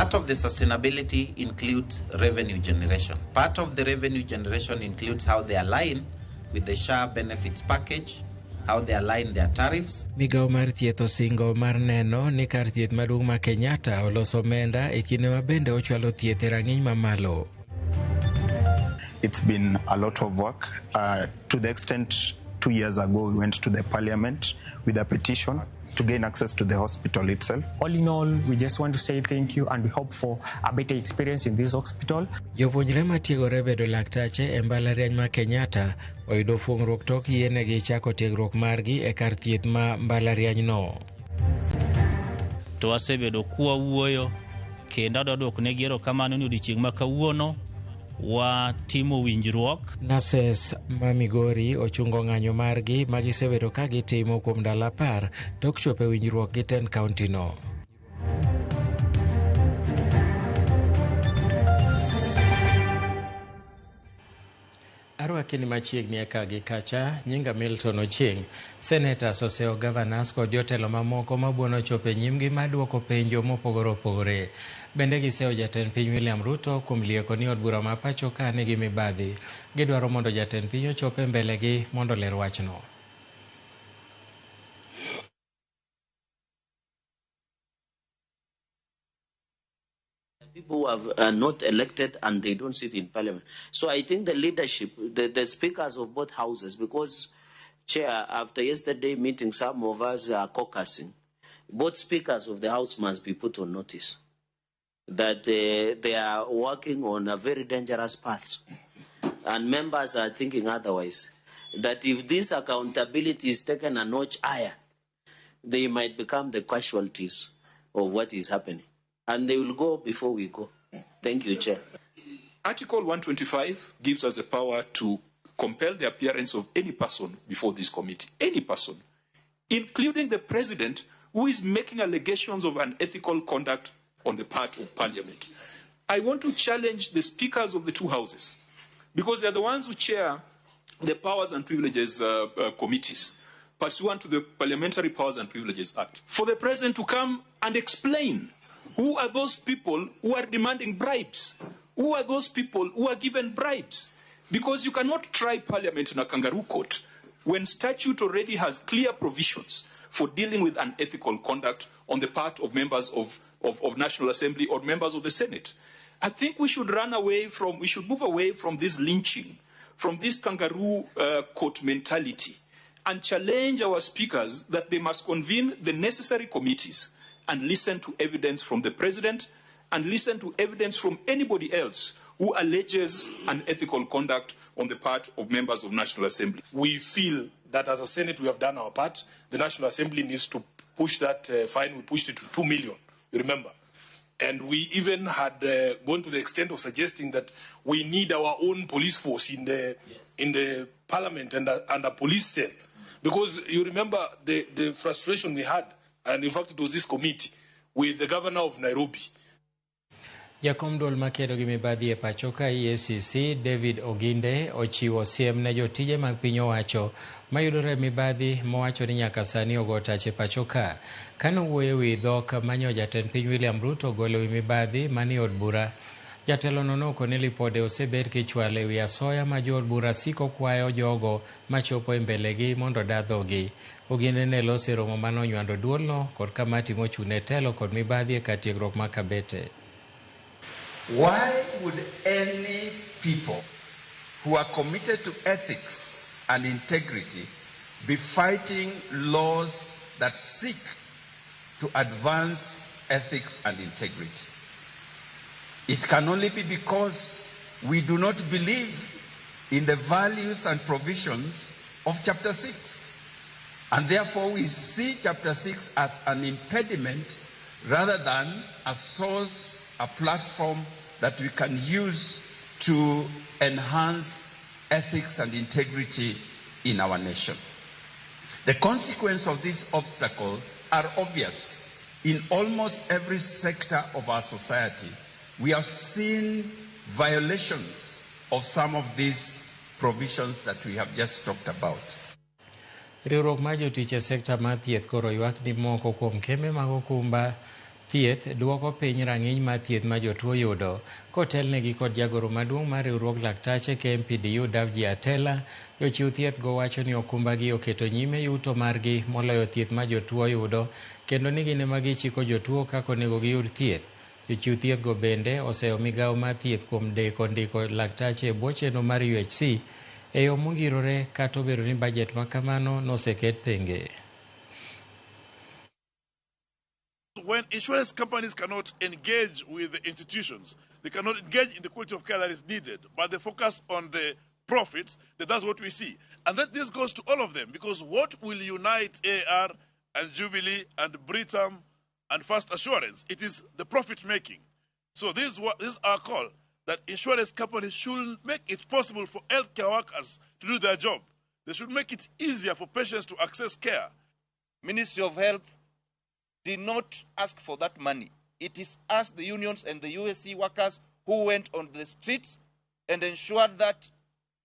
Part of the sustainability includes revenue generation. Part of the revenue generation includes how they align with the SHA benefits package, how they align their tariffs. Migao mar thieth osingo mar neno ni kar thieth maduong' ma Kenyatta oloso omenda e kinde ma bende ochwalo thieth e rang'iny mamalo. It's been a lot of work to the extent 2 years ago we went to the parliament with a petition to gain access to the hospital itself. All in all, we just want to say thank you and we hope for a better experience in this hospital. Jopuonjre matiegore bedo laktache e mbalariany ma Kenyatta oyudo fuong'ruok tok yienegi chako tiegruok margi e kar thieth ma mbalariany no. To wasebedo kuwuoyo kendo adwoknegi erokamano ni odiochieng' ma kawuono watimo winjruok. Nurses ma Migori ochungo ng'anyo margi ma gisebedo ka gitimo kuom ndalo 10 tok chopo winjruok gi 10 kaunti no. Arwakini machiegni e KAAGIKACHA, nyinga Milton Ochieng'. Senators oseo governors kod jotelo mamoko mabuono chopo nyimgi maduoko penjo mopogore opogore. Bende giseo jatend piny William Ruto kuom lieko ni od bura ma pacho ka nigi mibadhi. Gidwaro mondo jatend piny ochope mbelegi mondo ler wachno. People who are not elected and they don't sit in parliament. So I think the leadership, the speakers of both houses, because, Chair, after yesterday meeting, some of us are caucusing. Both speakers of the house must be put on notice that they are working on a very dangerous path. And members are thinking otherwise. That if this accountability is taken a notch higher, they might become the casualties of what is happening. And they will go before we go. Thank you, Chair. Article 125 gives us the power to compel the appearance of any person before this committee. Any person, including the president, who is making allegations of unethical conduct on the part of parliament. I want to challenge the speakers of the two houses, because they're the ones who chair the Powers and Privileges committees, pursuant to the Parliamentary Powers and Privileges Act, for the president to come and explain who are those people who are demanding bribes? Who are those people who are given bribes? Because you cannot try parliament in a kangaroo court when statute already has clear provisions for dealing with unethical conduct on the part of members of National Assembly or members of the Senate. I think we should move away from this lynching, from this kangaroo court mentality, and challenge our speakers that they must convene the necessary committees and listen to evidence from the president and listen to evidence from anybody else who alleges unethical conduct on the part of members of National Assembly. We feel that as a Senate we have done our part. The National Assembly needs to push that fine. We pushed it to 2 million, you remember. And we even had gone to the extent of suggesting that we need our own police force in the parliament and a police cell. Because you remember the frustration we had, and in fact it was this committee, with the governor of Nairobi. Jakom duol makedo gi mibadhi e pacho ka EACC David Oginde ochiwo siem ne jotije mag piny owacho mayudore mibadhi mowacho ni nyaka sani ogo tach e pacho ka. Kano wuoyo wi dhok manyo jatend piny William Ruto golo wi mibadhi mani od bura. Jatelo no nokone lipode osebed kichwale wi asoya ma jo od bura siko kwayo jogo machopo e mbelegi mondo dadhogi. Oginde ne loso romo manonywando duolno kod kamati mochune telo kod mibadhi e kar tiegruok ma Kabete. Why would any people who are committed to ethics and integrity be fighting laws that seek to advance ethics and integrity? It can only be because we do not believe in the values and provisions of Chapter 6. And therefore we see Chapter 6 as an impediment rather than a source, a platform that we can use to enhance ethics and integrity in our nation. The consequence of these obstacles are obvious. In almost every sector of our society, we have seen violations of some of these provisions that we have just talked about. Riwruok ma jotich e sekta mar thieth koro ywak ni moko kuom kembe mag okumba thieth duoko piny rang'iny mar thieth ma jotuo yudo. Kotelnegi kod jagoro maduong' mar riwruog laktache KMPDU Davji Atela, jochiw thieth go wacho ni okumbagi oketo nyime yuto margi moloyo thieth ma jotuo yudo, kendo ni gin ema gichiko jotuo kaka onego giyud thieth. Jochiw thieth go bende oseyo migawo mar thieth kuom deko ndiko laktache e bwo chenro mar UHC e yo mongirore, kata obedo ni bajet ma kamano noseket thenge. When insurance companies cannot engage with the institutions, they cannot engage in the quality of care that is needed, but they focus on the profits, that's what we see. And that this goes to all of them, because what will unite AR and Jubilee and Britam and First Assurance? It is the profit making. So this is our call, that insurance companies should make it possible for healthcare workers to do their job. They should make it easier for patients to access care. Ministry of Health did not ask for that money. It is us, the unions and the USC workers, who went on the streets and ensured that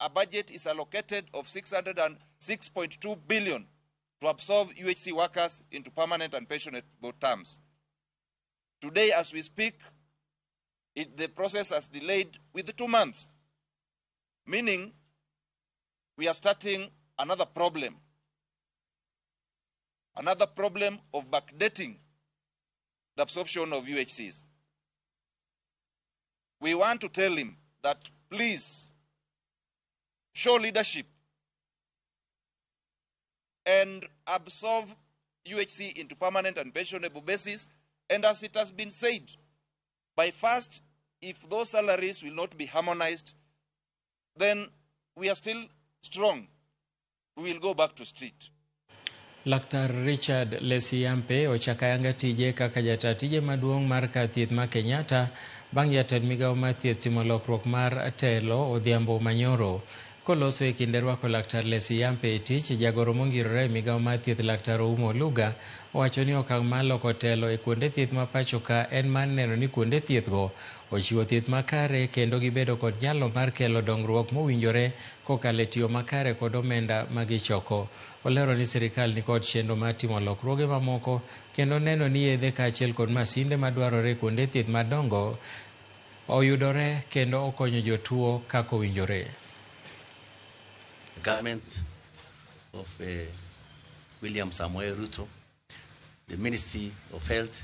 a budget is allocated of 606.2 billion to absorb UHC workers into permanent and pensionable terms. Today, as we speak, the process has delayed with 2 months, meaning we are starting another problem of backdating the absorption of UHCs. We want to tell him that please show leadership and absorb UHC into permanent and pensionable basis. And as it has been said, by first, if those salaries will not be harmonized, then we are still strong. We will go back to street. Laktar Richard Lesiampe ochakayanga tije kaka jata tije maduong' mar kar thieth ma Kenyatta bang' jatend migawo mar thieth timo lokruok mar telo Odhiambo Manyoro. Koloso e kinde rwako Laktar Lesiampe e tich, jagoro mongirore e migawo mar thieth Laktar Oumo Luga owacho ni okang' mar loko telo e kuonde thieth ma pacho ka en mar neno ni kuonde thieth go ochiwo thieth makare kendo gibedo kod nyalo mar kelo dongruok mowinjore kokalo e tiyo makare kod omenda ma gichoko. Olero ni sirikal ni kod chenro mar timo lokruoge mamoko kendo neno ni yedhe kaachiel kod masinde madwarore kuonde thieth madongo oyudore kendo okonyo jotuo kaka owinjore. Government of William Samoei Ruto, the Ministry of Health,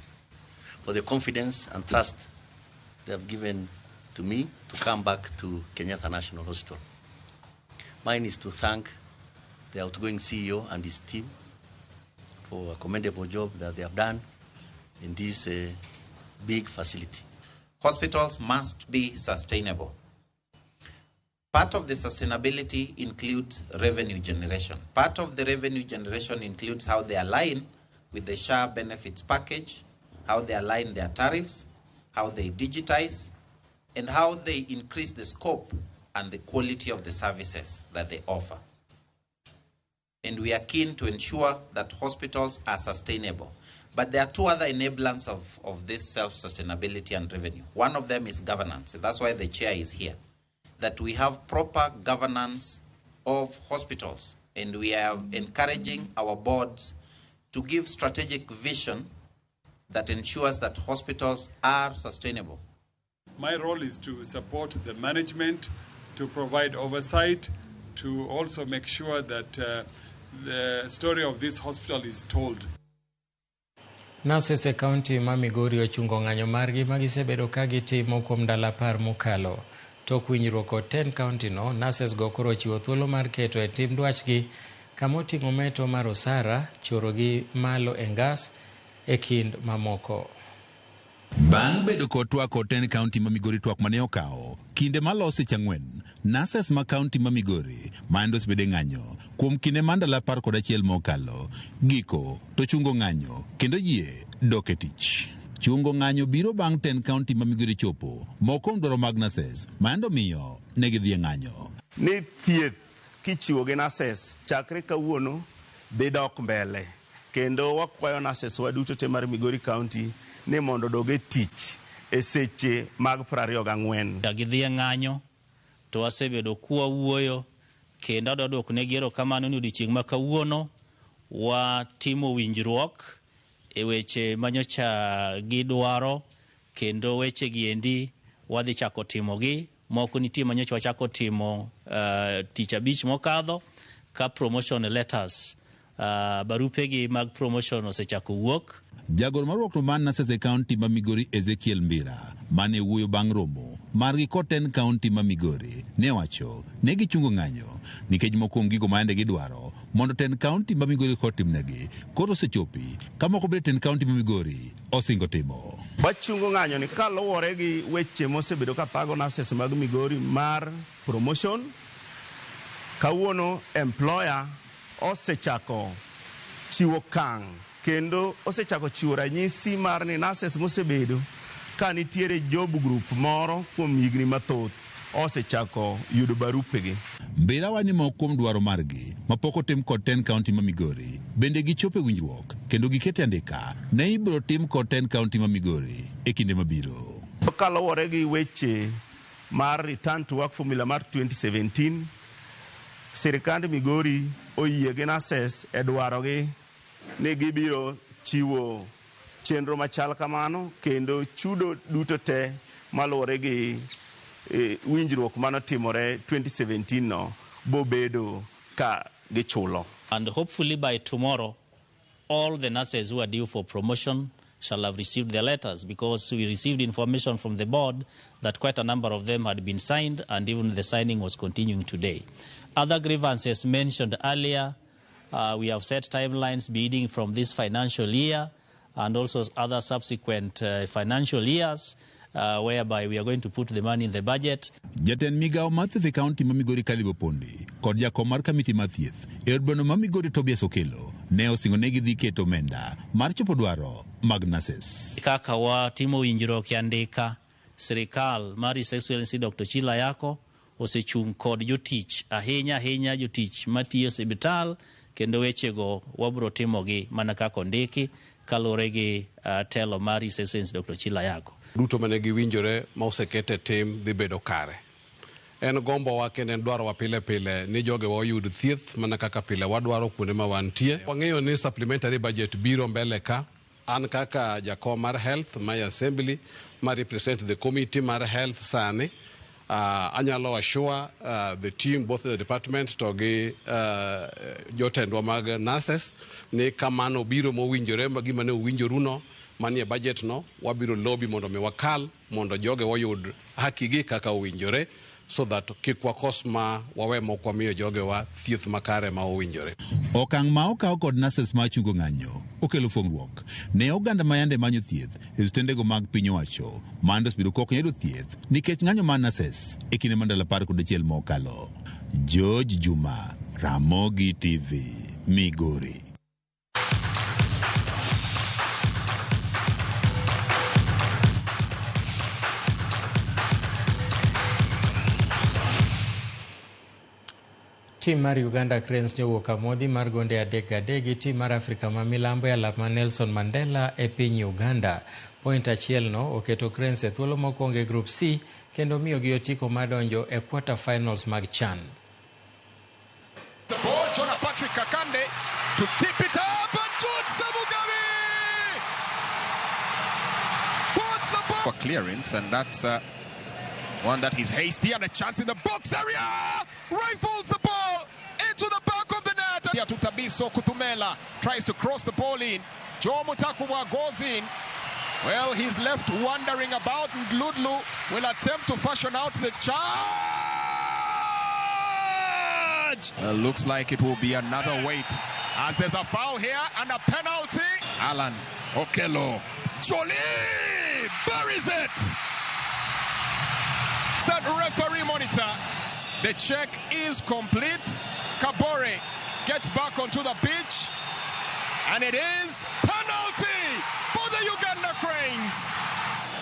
for the confidence and trust they have given to me to come back to Kenyatta National Hospital. Mine is to thank the outgoing CEO and his team for a commendable job that they have done in this big facility. Hospitals must be sustainable. Part of the sustainability includes revenue generation. Part of the revenue generation includes how they align with the SHA benefits package, how they align their tariffs, how they digitize, and how they increase the scope and the quality of the services that they offer. And we are keen to ensure that hospitals are sustainable. But there are two other enablers of this self-sustainability and revenue. One of them is governance. That's why the chair is here. That we have proper governance of hospitals, and we are encouraging our boards to give strategic vision that ensures that hospitals are sustainable. My role is to support the management, to provide oversight, to also make sure that the story of this hospital is told. Nurses e kaunti ma Migori ochungo ng'anyo margi magisebedo ka gitimo kuom ndalo 10 mokalo. Tok winjruok kod 10 kaunti no, nurses go koro chiwo thuolo mar keto e tim dwachgi kama oting'o meto mar osara, choro gi malo e ngas e kind mamoko. Bang' bedo kod twak kod 10 kaunti ma Migori twak mane okawo kinde malose chang'wen, nurses ma kaunti ma Migori mando osebede ng'anyo kuom kinde mandala 11 mokalo, giko to chungo ng'anyo kendo yie dok e tich. Chungo ng'anyo biro bang' 10 kaunti ma Migori chopo moko ndoro mag nurses mando miyo ne gidhi ng'anyo. Ni thieth kichiwo gi nurses chakre kawuono dhi dok mbele, kendo wakwayo nurses waduto te mar Migori County ni mondo doge tich e seche mag 24. Gidhi ng'anyo to wasebedo kuwa wuoyo kendo dodok ne gero kamano ni odiochieng' ma kawuono watimo winjruok e weche manyocha gidwaro kendo weche giendi wadhi chako timogi. Moko nitie manyocha wachako timo tich abich mokadho ka promotion letters barupegi mag promotion osechako wuok. Jagoro marwakno man Nasese County ma Migori Ezekiel Mbira mane wuoyo bang' romo margi koten County ma Migori ne wacho ne gichungo ng'anyo nikech mokuom gigo maende gidwaro mondo ten County ma Migori kotimnegi koro osechopi ka moko bende ten County ma Migori osingo timo. Wachungo ng'anyo ni kaluwore gi weche mosebedo ka thago Nasese mag Migori mar promotion. Kawuono employer osechako chiwo kang' kendo osechako chiwo ranyisi mar ni Nasese mosebedo ka nitiere job group moro kuom higni mathoth osechako yudo barupegi. Mbira wani moko kuom dwaro margi mapok otim kod ten County ma Migori bende gichope winjruok kendo gikete andika ne ibiro tim kod ten County ma Migori e kinde mabiro. Kaluwore gi weche mar return to work formula mar 2017, sirikand Migori oyie gi Nasese e dwarogi ni gibiro chiwo chenro machal kamano kendo chudo duto te maluwore gi winjruok manotimore 2017 no bobedo ka gichulo. And hopefully by tomorrow all the nurses who are due for promotion shall have received their letters, because we received information from the board that quite a number of them had been signed and even the signing was continuing today. Other grievances mentioned earlier, we have set timelines beginning from this financial year and also other subsequent financial years whereby we are going to put the money in the budget. Jaten migao mathieth County ma Migori Kalibo Pondi kod jakom mar kamiti mathieth e odbono ma Migori Tobias Okelo ne osingo ne gidhi keto omenda mar chopo dwaro mag Nasese. Kaka watimo winjruok andika, sirikal mar His Excellency Dr. Chila Yako osechung kod jotich ahinya jotich matiyo osiptal kendo wechego wabro timogi mana kaka ondiki kalure gi telo mar His Excellency Dr. Chila Yako. Duto mane giwinjore ma osekete tim dhi bedo kare. En gombo wa kendo en dwaro wa pile pile ni joge wa oyud thieth mana kaka pile wadwaro kuonde ma wantie. Wang'eyo ni supplementary budget biro mbele ka. An kaka jakom mar health my assembly ma represent the committee mar health sani. Anyalo assure the team, both the department to gi jotendwa mag nurses ni kamano biro mowinjore gima ne owinjoruno manie budget no wabiro lobby mondo mi wakal mondo joge wayud hakigi kaka owinjore so that kik wakos ma wawe moko miyo joge wa thieth makare ma owinjore. Okang' ma okaw kod Nasese ma chungo ng'anyo okelo fuong'ruok ne oganda ma yande manyo thieth e stendego mag piny owacho mando osebedo kok yudo thieth nikech ng'anyo mar Nasese e kinde mandalo 11 mokalo. George Juma, Ramogi TV, Migori. Tim mar Uganda Cranes nowuok amodhi mar gonde 3-3 gi tim mar Afrika ma milambo e alap ma Nelson Mandela e piny Uganda. Point achiel no oketo Cranes e thuolo mokwongo e Group C kendo miyo gi otiko madonjo e quarter finals mag CHAN. The ball, Jonah Patrick Kakande to tip it up and George Samugabi puts the ball for clearance, and that's one that he's hasty and a chance in the box area. Rifles the ball into the back of the net. Tutabiso Kutumela tries to cross the ball in. Joe Mutakumwa goes in. Well, he's left wandering about, and Ludlu will attempt to fashion out the charge. Looks like it will be another wait, as there's a foul here and a penalty. Alan Okello Jolie buries it. That referee monitor. The check is complete. Kabore gets back onto the pitch, and it is penalty for the Uganda Cranes.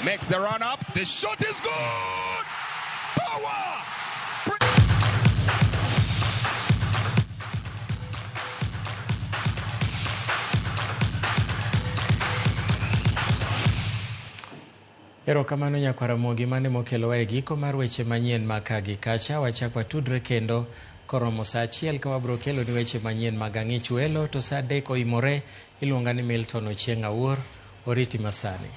Makes the run up. The shot is good. Power. Erokamano nyakwara Mogi mane mokelowa e giko mar weche manyien ma KAAGIKACHA. Wachak watudre kendo Koromo sa achiel ka wabro kelo ni weche manyien mag ang'ich welo to sa 3 oimore iluonga ni Milton Ochieng' Awuor. Oriti masani.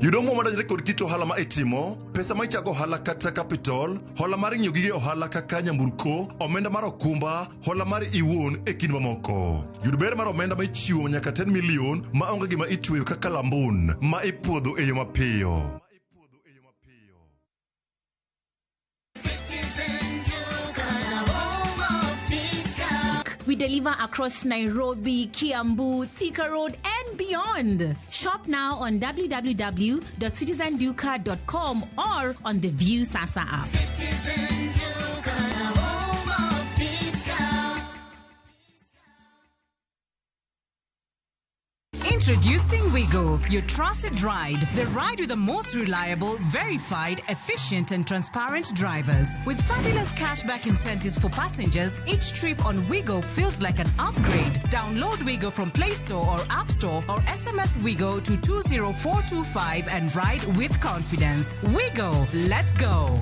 Yudomo madajre kod kito ohala ma itimo, pesa ma ichako ohala kata capital, hola mar ng'iyo gige ohala kaka nyamburko, omenda mar okumba, hola mar iwuon e kind mamoko. Yud ber mar omenda ma ichiwo nyaka 10 million ma onge gima itweyo kaka lambun ma ipuodho e yo mapiyo. We deliver across Nairobi, Kiambu, Thika Road, and beyond. Shop now on www.citizenduca.com or on the View Sasa app. Introducing Wigo, your trusted ride. The ride with the most reliable, verified, efficient, and transparent drivers. With fabulous cashback incentives for passengers, each trip on Wigo feels like an upgrade. Download Wigo from Play Store or App Store or SMS Wigo to 20425 and ride with confidence. Wigo, let's go.